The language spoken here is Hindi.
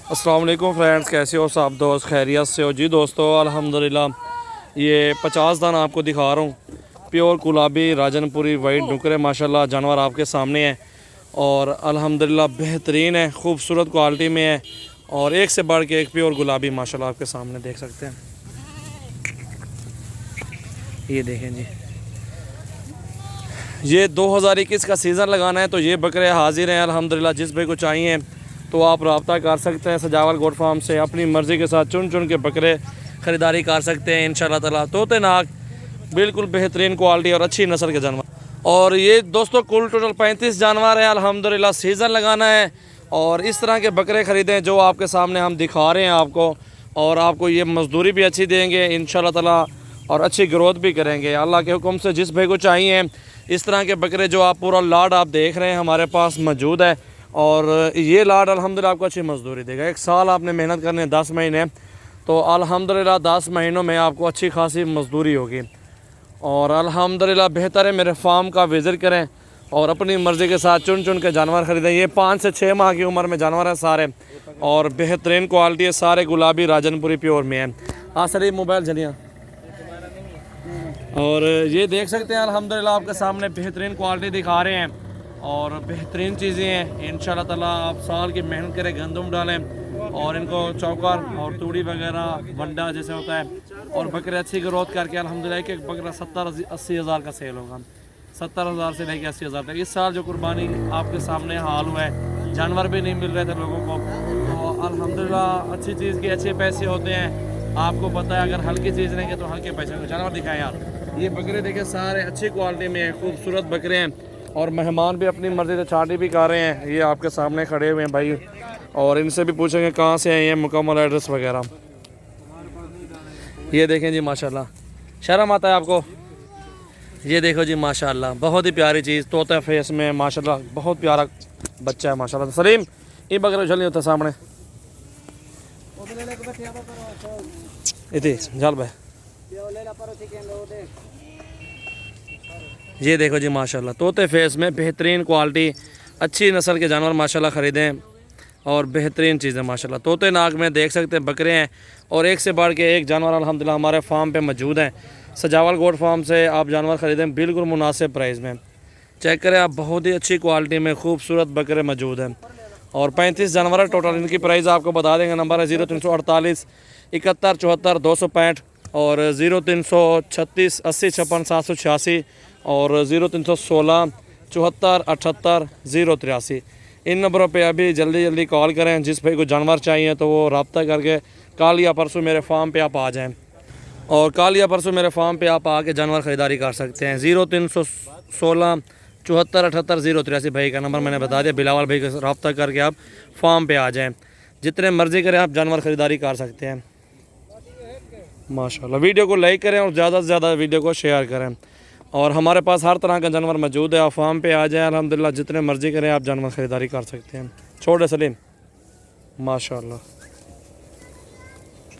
अस्सलाम वालेकुम फ्रेंड्स, कैसे हो सब दोस्त? खैरियत से हो जी दोस्तों? अल्हम्दुलिल्लाह। ये 50 दाना आपको दिखा रहा हूँ, प्योर गुलाबी राजनपुरी वाइट नुकरे माशाल्लाह जानवर आपके सामने है। और अल्हम्दुलिल्लाह बेहतरीन है, खूबसूरत क्वालिटी में है और एक से बढ़ के एक प्योर गुलाबी माशाल्लाह आपके सामने देख सकते हैं। ये देखें जी, ये 2021 का सीज़न लगाना है तो ये बकरे हाजिर हैं अल्हम्दुलिल्लाह। जिस भाई को चाहिए तो आप रब्ता कर सकते हैं सजावल गोट फार्म से, अपनी मर्ज़ी के साथ चुन चुन के बकरे ख़रीदारी कर सकते हैं इंशाल्लाह ताला। तोते नाक बिल्कुल बेहतरीन क्वालिटी और अच्छी नस्ल के जानवर। और ये दोस्तों कुल टोटल 35 जानवर हैं अल्हम्दुलिल्लाह। सीज़न लगाना है और इस तरह के बकरे ख़रीदें जो आपके सामने हम दिखा रहे हैं आपको, और आपको ये मज़दूरी भी अच्छी देंगे इंशाल्लाह ताला और अच्छी ग्रोथ भी करेंगे अल्लाह के हुक्म से। जिस भाई को चाहिए इस तरह के बकरे जो आप पूरा लाड आप देख रहे हैं हमारे पास मौजूद है। और ये लाड अल्हम्दुलिल्लाह आपको अच्छी मज़दूरी देगा। 1 साल आपने मेहनत करनी है, 10 महीने, तो अल्हम्दुलिल्लाह 10 महीनों में आपको अच्छी खासी मज़दूरी होगी। और अल्हम्दुलिल्लाह बेहतर है मेरे फार्म का विज़िट करें और अपनी मर्ज़ी के साथ चुन चुन के जानवर ख़रीदें। ये 5 से 6 माह की उम्र में जानवर हैं सारे और बेहतरीन क्वालिटी है, सारे गुलाबी राजनपुरी प्योर में है। हाँ सर, ये मोबाइल जलिया। और ये देख सकते हैं अल्हम्दुलिल्लाह आपके सामने बेहतरीन क्वालिटी दिखा रहे हैं और बेहतरीन चीज़ें हैं इंशाल्लाह ताला। आप साल की मेहनत करें, गंदम डालें और इनको चौकर और तूड़ी वगैरह वंडा जैसे होता है और बकरे अच्छी ग्रोथ करके अल्हम्दुलिल्लाह एक बकरा 70-80 हज़ार का सेल होगा। 70 हज़ार से लेकर 80 हज़ार तक। इस साल जो कुर्बानी आपके सामने हाल हुआ है, जानवर भी नहीं मिल रहे थे लोगों को, तो अल्हम्दुलिल्लाह अच्छी चीज़ के अच्छे पैसे होते हैं। आपको पता है अगर हल्की चीज़ लेंगे तो हल्के पैसे में। जानवर दिखाएं यार, ये बकरे देखें सारे अच्छी क्वालिटी में हैं, खूबसूरत बकरे हैं और मेहमान भी अपनी मर्ज़ी से छांटी भी कर रहे हैं। ये आपके सामने खड़े हुए हैं भाई और इनसे भी पूछेंगे कहाँ से आए हैं, मुकम्मल एड्रेस वगैरह। ये देखें जी माशाल्लाह, शर्म आता है आपको? ये देखो जी माशाल्लाह, बहुत ही प्यारी चीज़, तोता फेस में माशाल्लाह, बहुत प्यारा बच्चा है माशाल्लाह। सलीम ये बकरे चल नहीं होता सामने इतनी जल भाई। ये देखो जी माशाल्लाह, तोते फेस में बेहतरीन क्वालिटी, अच्छी नस्ल के जानवर माशाल्लाह ख़रीदें और बेहतरीन चीज़ें माशाल्लाह। तोते नाक में देख सकते हैं बकरे हैं और एक से बढ़ के एक जानवर अल्हम्दुलिल्लाह हमारे फार्म पे मौजूद हैं। सजावल गोट फार्म से आप जानवर ख़रीदें बिल्कुल मुनासिब प्राइस में। चेक करें आप, बहुत ही अच्छी क्वालिटी में खूबसूरत बकरे मौजूद हैं और 35 जानवर है टोटल। इनकी प्राइस आपको बता देंगे। नंबर है 0348 71 74 265 और 0336 80 56 786 और 0316 74 78 083। इन नंबरों पे अभी जल्दी कॉल करें। जिस भाई को जानवर चाहिए तो वो रब्ता करके कल या परसों मेरे फार्म पे आप आ जाएं और कल या परसों मेरे फार्म पे आप आके जानवर ख़रीदारी कर सकते हैं। 0316 74 78 083 भाई का नंबर मैंने बता दिया। बिलावल भाई का रब्ता करके आप फार्म पे आ जाएं, जितने मर्ज़ी करें आप जानवर ख़रीदारी कर सकते हैं माशाल्लाह। वीडियो को लाइक करें और ज़्यादा से ज़्यादा वीडियो को शेयर करें और हमारे पास हर तरह का जानवर मौजूद है। आप फार्म पे आ जाएं अल्हम्दुलिल्लाह, जितने मर्ज़ी करें आप जानवर ख़रीदारी कर सकते हैं। छोड़े सलीम माशाल्लाह।